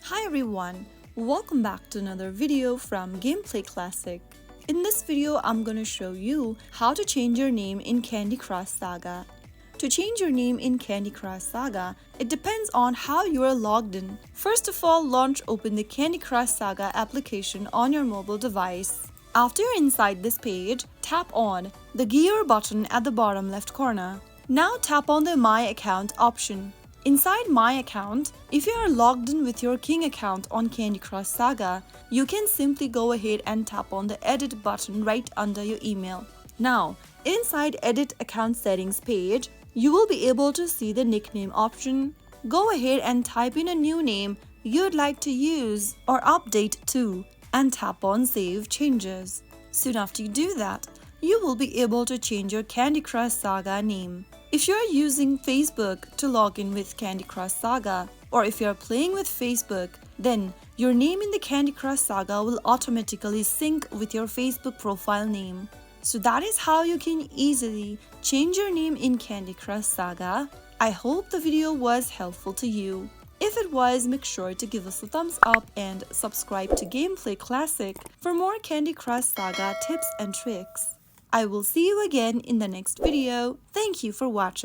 Hi everyone, welcome back to another video from Gameplay Classic. In this video, I'm gonna show you how to change your name in Candy Crush Saga. To change your name in Candy Crush Saga, it depends on how you are logged in. First of all, open the Candy Crush Saga application on your mobile device. After you're inside this page, tap on the gear button at the bottom left corner. Now tap on the My Account option. Inside My Account, if you are logged in with your King account on Candy Crush Saga, you can simply go ahead and tap on the Edit button right under your email. Now, inside Edit Account Settings page, you will be able to see the nickname option. Go ahead and type in a new name you'd like to use or update to and tap on Save Changes. Soon after you do that, you will be able to change your Candy Crush Saga name. If you're using Facebook to log in with Candy Crush Saga, or if you're playing with Facebook, then your name in the Candy Crush Saga will automatically sync with your Facebook profile name. So that is how you can easily change your name in Candy Crush Saga. I hope the video was helpful to you. If it was, make sure to give us a thumbs up and subscribe to Gameplay Classic for more Candy Crush Saga tips and tricks. I will see you again in the next video. Thank you for watching.